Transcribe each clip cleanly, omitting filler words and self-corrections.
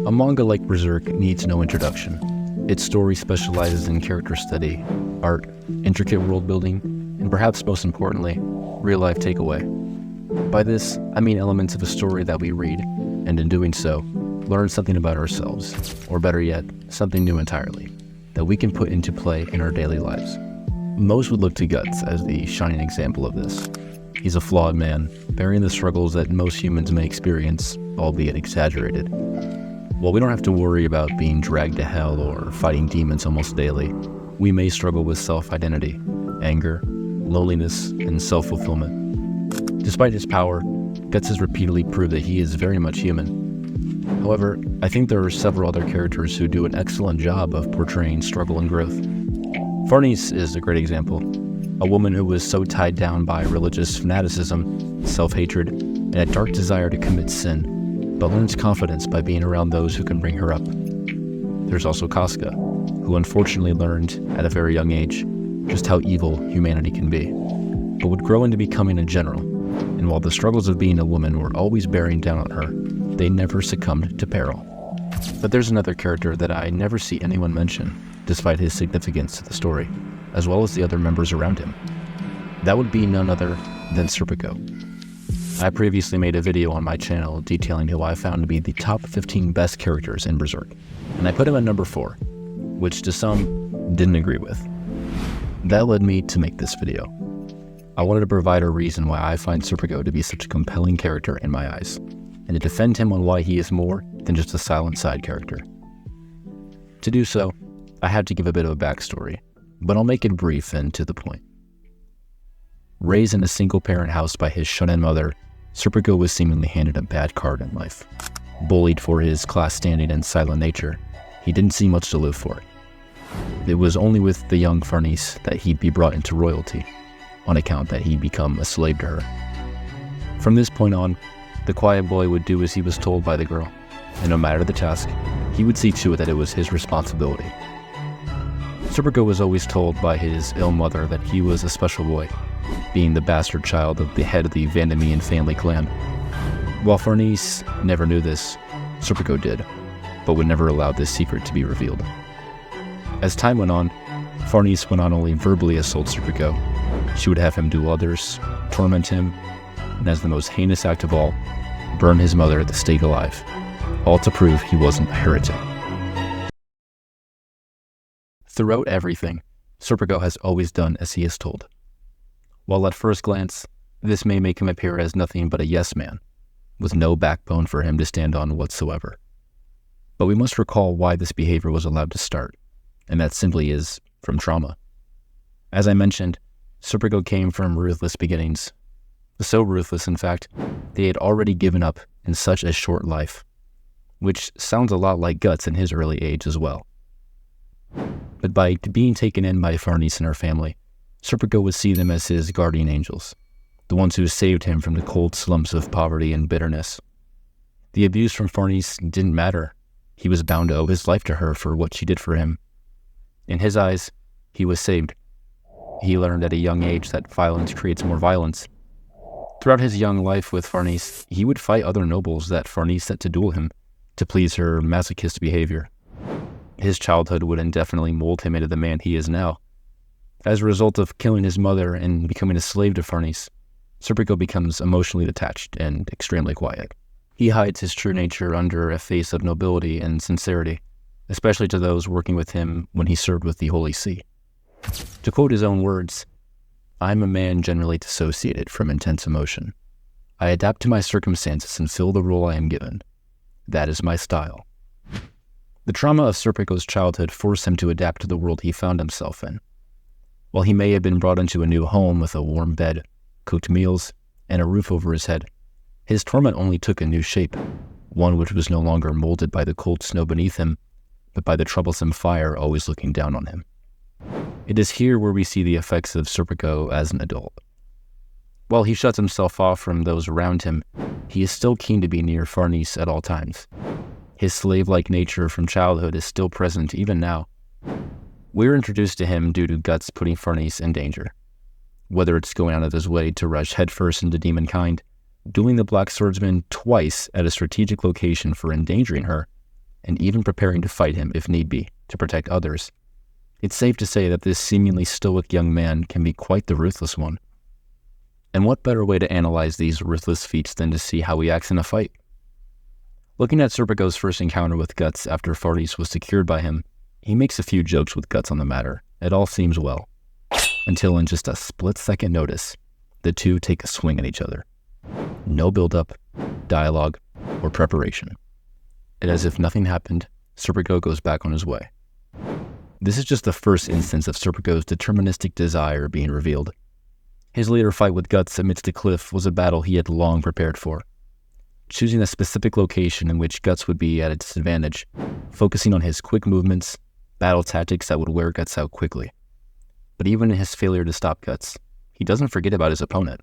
A manga like Berserk needs no introduction. Its story specializes in character study, art, intricate world building, and perhaps most importantly, real-life takeaway. By this, I mean elements of a story that we read, and in doing so, learn something about ourselves, or better yet, something new entirely, that we can put into play in our daily lives. Most would look to Guts as the shining example of this. He's a flawed man, bearing the struggles that most humans may experience, albeit exaggerated. While we don't have to worry about being dragged to hell or fighting demons almost daily, we may struggle with self-identity, anger, loneliness, and self-fulfillment. Despite his power, Guts has repeatedly proved that he is very much human. However, I think there are several other characters who do an excellent job of portraying struggle and growth. Farnese is a great example. A woman who was so tied down by religious fanaticism, self-hatred, and a dark desire to commit sin, but learns confidence by being around those who can bring her up. There's also Casca, who unfortunately learned at a very young age just how evil humanity can be, but would grow into becoming a general, and while the struggles of being a woman were always bearing down on her, they never succumbed to peril. But there's another character that I never see anyone mention, despite his significance to the story, as well as the other members around him. That would be none other than Serpico. I previously made a video on my channel detailing who I found to be the top 15 best characters in Berserk, and I put him at number 4, which to some didn't agree with. That led me to make this video. I wanted to provide a reason why I find Serpico to be such a compelling character in my eyes, and to defend him on why he is more than just a silent side character. To do so, I had to give a bit of a backstory, but I'll make it brief and to the point. Raised in a single-parent house by his shonen mother, Serpico was seemingly handed a bad card in life. Bullied for his class standing and silent nature, he didn't see much to live for. It was only with the young Farnese that he'd be brought into royalty, on account that he'd become a slave to her. From this point on, the quiet boy would do as he was told by the girl, and no matter the task, he would see to it that it was his responsibility. Serpico was always told by his ill mother that he was a special boy, being the bastard child of the head of the Vandamean family clan. While Farnese never knew this, Serpico did, but would never allow this secret to be revealed. As time went on, Farnese would not only verbally assault Serpico, she would have him do others, torment him, and as the most heinous act of all, burn his mother at the stake alive, all to prove he wasn't a heretic. Throughout everything, Serpico has always done as he is told. While at first glance, this may make him appear as nothing but a yes man, with no backbone for him to stand on whatsoever. But we must recall why this behavior was allowed to start, and that simply is from trauma. As I mentioned, Serpico came from ruthless beginnings. So ruthless, in fact, they had already given up in such a short life, which sounds a lot like Guts in his early age as well. But by being taken in by Farnese and her family, Serpico would see them as his guardian angels, the ones who saved him from the cold slumps of poverty and bitterness. The abuse from Farnese didn't matter. He was bound to owe his life to her for what she did for him. In his eyes, he was saved. He learned at a young age that violence creates more violence. Throughout his young life with Farnese, he would fight other nobles that Farnese set to duel him to please her masochist behavior. His childhood would indefinitely mold him into the man he is now. As a result of killing his mother and becoming a slave to Farnese, Serpico becomes emotionally detached and extremely quiet. He hides his true nature under a face of nobility and sincerity, especially to those working with him when he served with the Holy See. To quote his own words, "I'm a man generally dissociated from intense emotion. I adapt to my circumstances and fill the role I am given. That is my style." The trauma of Serpico's childhood forced him to adapt to the world he found himself in. While he may have been brought into a new home with a warm bed, cooked meals, and a roof over his head, his torment only took a new shape, one which was no longer molded by the cold snow beneath him, but by the troublesome fire always looking down on him. It is here where we see the effects of Serpico as an adult. While he shuts himself off from those around him, he is still keen to be near Farnese at all times. His slave-like nature from childhood is still present even now. We're introduced to him due to Guts putting Farnese in danger. Whether it's going out of his way to rush headfirst into demonkind, dueling the Black Swordsman twice at a strategic location for endangering her, and even preparing to fight him if need be to protect others, it's safe to say that this seemingly stoic young man can be quite the ruthless one. And what better way to analyze these ruthless feats than to see how he acts in a fight? Looking at Serpico's first encounter with Guts after Farnese was secured by him, he makes a few jokes with Guts on the matter. It all seems well. Until in just a split-second notice, the two take a swing at each other. No build-up, dialogue, or preparation. And as if nothing happened, Serpico goes back on his way. This is just the first instance of Serpico's deterministic desire being revealed. His later fight with Guts amidst a cliff was a battle he had long prepared for. Choosing a specific location in which Guts would be at a disadvantage, focusing on his quick movements, battle tactics that would wear Guts out quickly. But even in his failure to stop Guts, he doesn't forget about his opponent.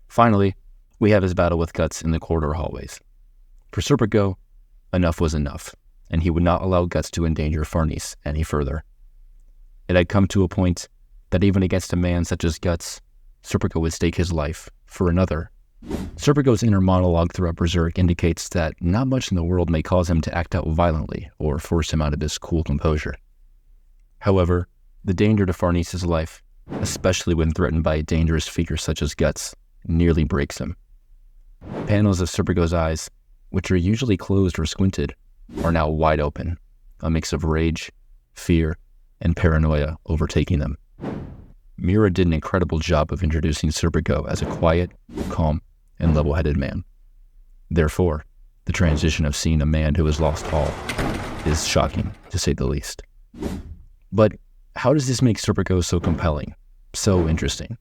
Finally, we have his battle with Guts in the corridor hallways. For Serpico, enough was enough, and he would not allow Guts to endanger Farnese any further. It had come to a point that even against a man such as Guts, Serpico would stake his life for another. Serpico's inner monologue throughout Berserk indicates that not much in the world may cause him to act out violently or force him out of his cool composure. However, the danger to Farnese's life, especially when threatened by a dangerous figure such as Guts, nearly breaks him. Panels of Serpico's eyes, which are usually closed or squinted, are now wide open, a mix of rage, fear, and paranoia overtaking them. Miura did an incredible job of introducing Serpico as a quiet, calm, and level-headed man. Therefore, the transition of seeing a man who has lost all is shocking, to say the least. But how does this make Serpico so compelling, so interesting?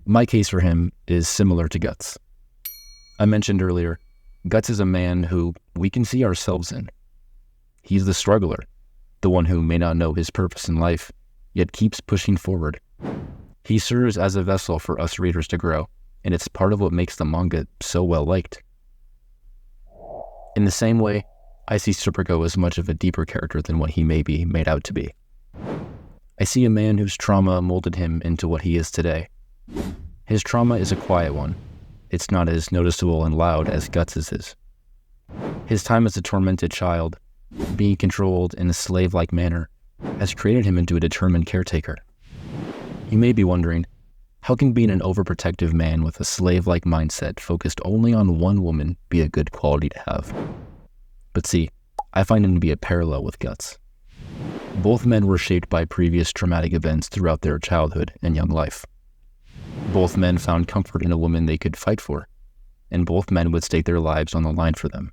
My case for him is similar to Guts. I mentioned earlier, Guts is a man who we can see ourselves in. He's the struggler, the one who may not know his purpose in life, yet keeps pushing forward. He serves as a vessel for us readers to grow, and it's part of what makes the manga so well liked. In the same way, I see Serpico as much of a deeper character than what he may be made out to be. I see a man whose trauma molded him into what he is today. His trauma is a quiet one. It's not as noticeable and loud as Guts's is. His time as a tormented child, being controlled in a slave-like manner, has created him into a determined caretaker. You may be wondering, how can being an overprotective man with a slave-like mindset focused only on one woman be a good quality to have? But see, I find him to be a parallel with Guts. Both men were shaped by previous traumatic events throughout their childhood and young life. Both men found comfort in a woman they could fight for, and both men would stake their lives on the line for them.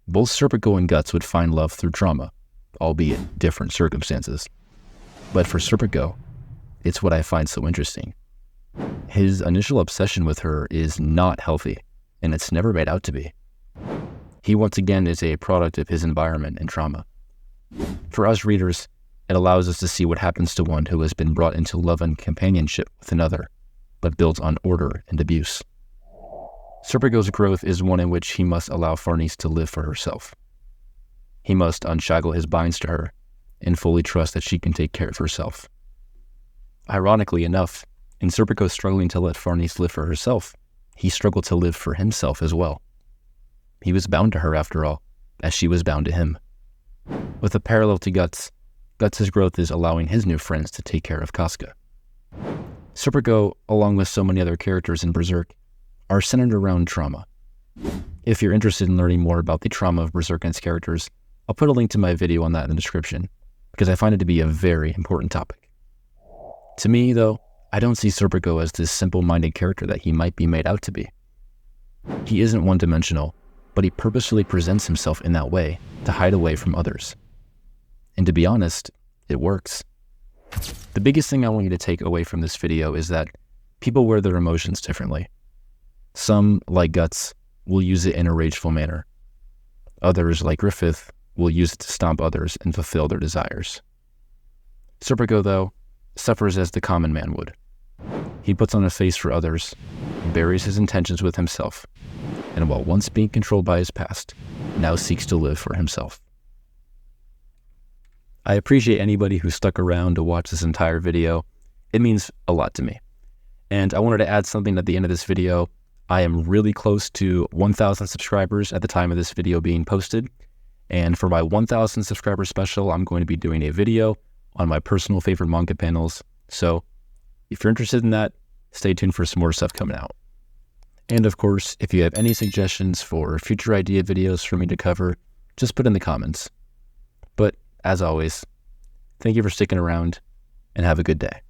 Both Serpico and Guts would find love through trauma, albeit different circumstances. But for Serpico, it's what I find so interesting. His initial obsession with her is not healthy, and it's never made out to be. He once again is a product of his environment and trauma. For us readers, it allows us to see what happens to one who has been brought into love and companionship with another, but built on order and abuse. Serpico's growth is one in which he must allow Farnese to live for herself. He must unshackle his binds to her and fully trust that she can take care of herself. Ironically enough, in Serpico struggling to let Farnese live for herself, he struggled to live for himself as well. He was bound to her after all, as she was bound to him. With a parallel to Guts, Guts' growth is allowing his new friends to take care of Casca. Serpico, along with so many other characters in Berserk, are centered around trauma. If you're interested in learning more about the trauma of Berserk and its characters, I'll put a link to my video on that in the description, because I find it to be a very important topic. To me, though, I don't see Serpico as this simple-minded character that he might be made out to be. He isn't one-dimensional, but he purposefully presents himself in that way to hide away from others. And to be honest, it works. The biggest thing I want you to take away from this video is that people wear their emotions differently. Some, like Guts, will use it in a rageful manner. Others, like Griffith, will use it to stomp others and fulfill their desires. Serpico, though, suffers as the common man would. He puts on a face for others, buries his intentions with himself, and while once being controlled by his past, now seeks to live for himself. I appreciate anybody who stuck around to watch this entire video. It means a lot to me. And I wanted to add something at the end of this video. I am really close to 1,000 subscribers at the time of this video being posted, And for my 1,000 subscriber special, I'm going to be doing a video on my personal favorite manga panels. So if you're interested in that, stay tuned for some more stuff coming out. And of course, if you have any suggestions for future idea videos for me to cover, just put in the comments. But as always, thank you for sticking around and have a good day.